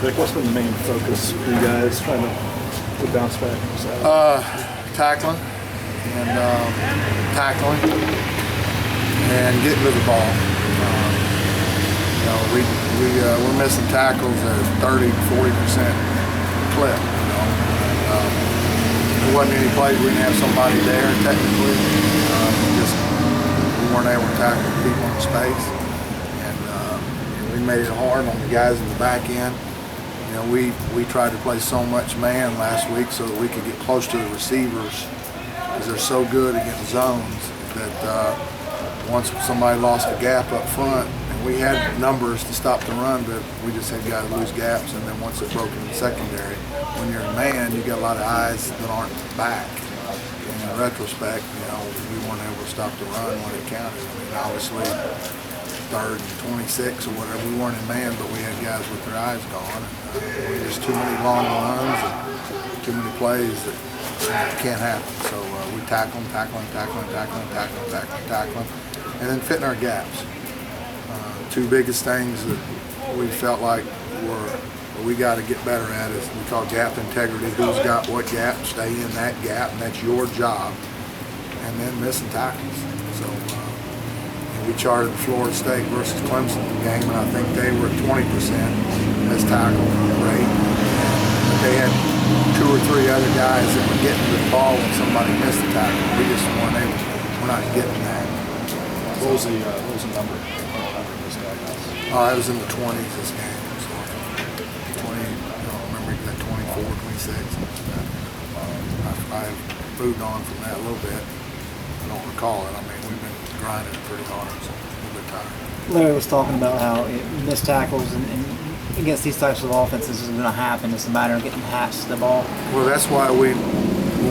Vic, what's been the main focus for you guys trying to bounce back? Tackling and getting to the ball. We're missing tackles at 30–40% clip. There wasn't any plays we didn't have somebody there technically. We weren't able to tackle people in space, and we made it hard on the guys in the back end. We tried to play so much man last week so that we could get close to the receivers because they're so good against zones that once somebody lost a gap up front, and we had numbers to stop the run, but we just had guys lose gaps, and then once it broke in the secondary, when you're in man, you got a lot of eyes that aren't back. And in retrospect, we weren't able to stop the run when it counted. Obviously, 3rd and 26 or whatever, we weren't in man, but we had guys with their eyes gone. And just too many long runs and too many plays that can't happen. So we tackle them, and then fitting our gaps. Two biggest things that we felt like we got to get better at is we call gap integrity. Who's got what gap? Stay in that gap, and that's your job. And then missing tackles. So we charted the Florida State versus Clemson game, and I think they were 20% as tackle rate. But they had 2 or 3 other guys that were getting to the ball when somebody missed the tackle. We just weren't able. We're not getting that. What was the number? It was in the 20s this game. So 20, I don't remember exactly, 24, 26. I've moved on from that a little bit. I don't recall it. I mean, we've been grinding it pretty hard, so a little bit tired. Larry was talking about how missed tackles and against these types of offenses is going to happen. It's a matter of getting past the ball. Well, that's why when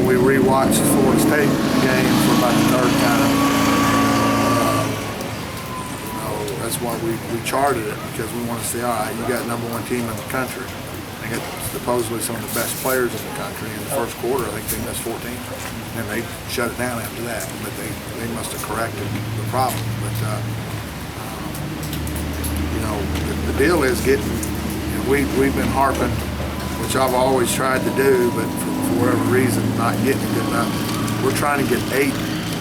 we rewatched the Florida State game for about the 3rd time, that's why we charted it, because we want to say, all right, you got #1 team in the country. They got supposedly some of the best players in the country. In the first quarter, I think they missed 14. And they shut it down after that. But they must have corrected the problem. But, the deal is getting, we've been harping, which I've always tried to do, but for whatever reason, not getting it good enough. We're trying to get 8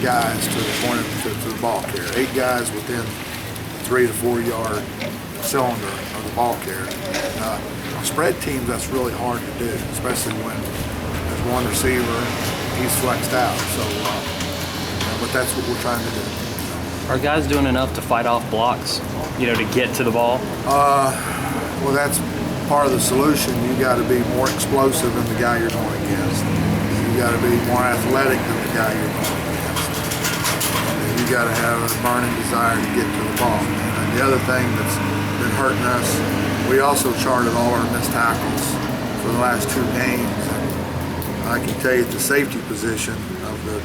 guys to the point to the ball carrier. 8 guys within 3 to 4 yard cylinder of the ball carrier. On spread teams, that's really hard to do, especially when there's one receiver, he's flexed out. So, but that's what we're trying to do. Are guys doing enough to fight off blocks, to get to the ball? Well, that's part of the solution. You got to be more explosive than the guy you're going against. You got to be more athletic than the guy you're going against. You got to have a burning desire to get to the ball. And the other thing that's been hurting us, we also charted all our missed tackles for the last 2 games. And I can tell you the safety position of the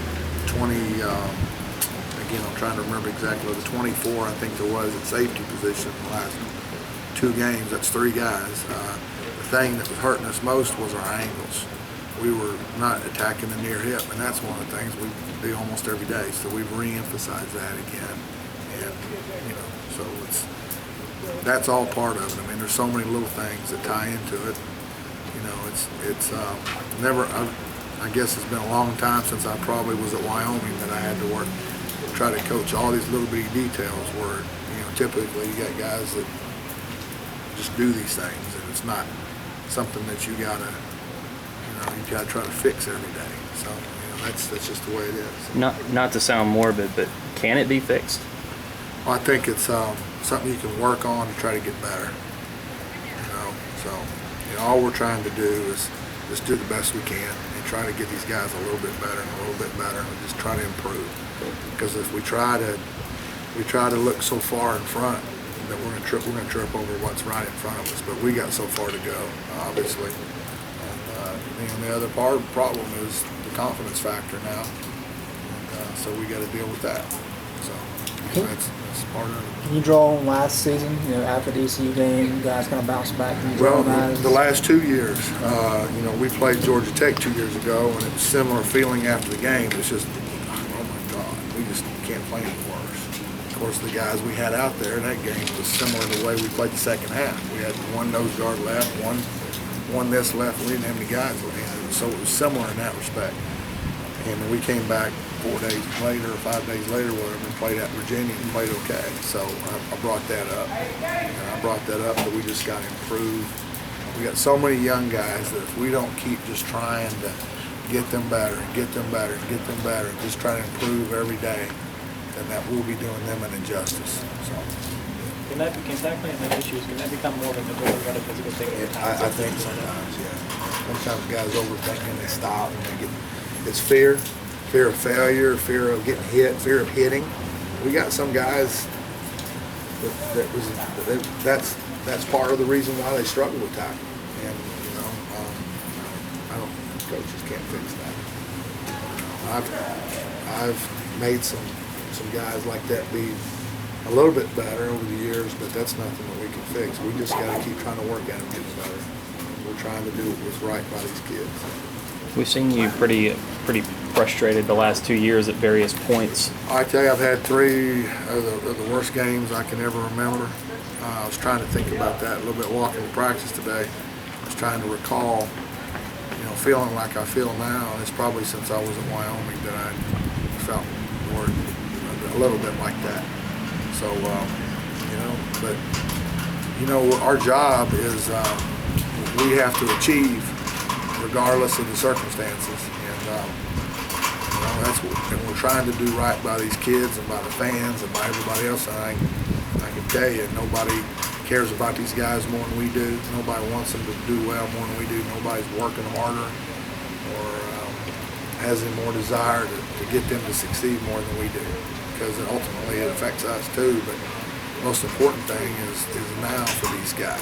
20, again, I'm trying to remember exactly, the 24 I think there was at safety position in the last 2 games. That's 3 guys. The thing that was hurting us most was our angles. We were not attacking the near hip, and that's one of the things we do almost every day. So we've re-emphasized that again, and so that's all part of it. I mean, there's so many little things that tie into it. It's never. I guess it's been a long time since I probably was at Wyoming that I had to try to coach all these little bitty details. Where typically you got guys that just do these things, and it's not something that you gotta try to fix every day. So that's just the way it is. Not to sound morbid, but can it be fixed? Well, I think it's something you can work on to try to get better. So all we're trying to do is just do the best we can and try to get these guys a little bit better and a little bit better, and just try to improve. Because if we try to look so far in front that we're gonna trip over what's right in front of us. But we got so far to go, obviously. And the other problem is the confidence factor now, and so we got to deal with that. So that's part of it. Can you draw on last season? After the ECU game, you guys kind of bounced back. Can you draw on guys? The last 2 years, we played Georgia Tech 2 years ago, and it was a similar feeling after the game. It's just, oh my God, we just can't play any worse. course, the guys we had out there in that game was similar to the way we played the second half. We had one nose guard left, one this left, and we didn't have any guys left. So it was similar in that respect. And we came back 4 days later or 5 days later, whatever, and played at Virginia and played okay. So I brought that up. And I brought that up that we just got to improve. We got so many young guys that if we don't keep just trying to get them better and get them better and get them better and just try to improve every day, then that we'll be doing them an injustice. So. Can tackling and issues, can that become more of a mental or a physical thing? I think sometimes, yeah. Sometimes guys overthink and they stop and they get, it's fear of failure, fear of getting hit, fear of hitting. We got some guys that's part of the reason why they struggle with tackling. And, you know, I don't think coaches can't fix that. I've made some guys like that be a little bit better over the years, but that's nothing that we can fix. We just got to keep trying to work at them getting better. We're trying to do what's right by these kids. We've seen you pretty frustrated the last 2 years at various points. I tell you, I've had 3 of the worst games I can ever remember. I was trying to think about that a little bit walking to practice today. I was trying to recall, you know, feeling like I feel now, and it's probably since I was in Wyoming that I felt more a little bit like that. So, you know, but, you know, our job is we have to achieve regardless of the circumstances. And, you know, and we're trying to do right by these kids and by the fans and by everybody else. And I can tell you, nobody cares about these guys more than we do. Nobody wants them to do well more than we do. Nobody's working harder or has any more desire to get them to succeed more than we do, because ultimately it affects us too. But the most important thing is now for these guys.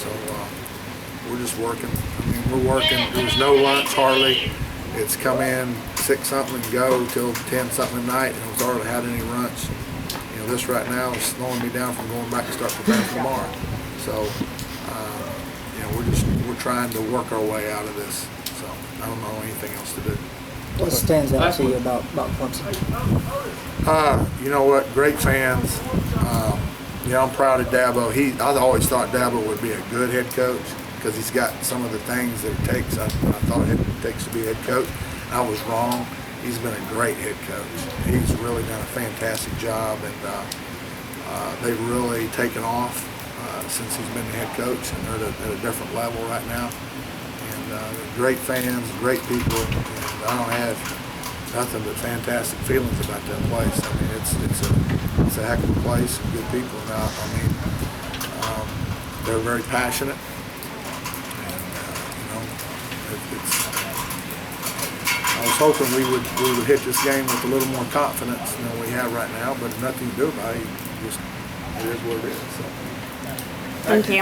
So we're just working. I mean, we're working. There's no lunch hardly. It's come in 6 something and go till 10 something at night, and we've hardly had any lunch. You know, this right now is slowing me down from going back and start preparing for tomorrow. So, you know, we're trying to work our way out of this. So I don't know anything else to do. What stands out to you about Clemson? You know what? Great fans. You know, I'm proud of Dabo. I always thought Dabo would be a good head coach because he's got some of the things that it takes. I thought it takes to be a head coach. I was wrong. He's been a great head coach. He's really done a fantastic job, and they've really taken off since he's been the head coach, and they're at a different level right now. And great fans, great people, and I don't have nothing but fantastic feelings about that place. I mean, it's a heck of a place and good people. Now, I mean, they're very passionate, and you know, I was hoping we would hit this game with a little more confidence than we have right now, but nothing to do about it. It is what it is. So. Thank you.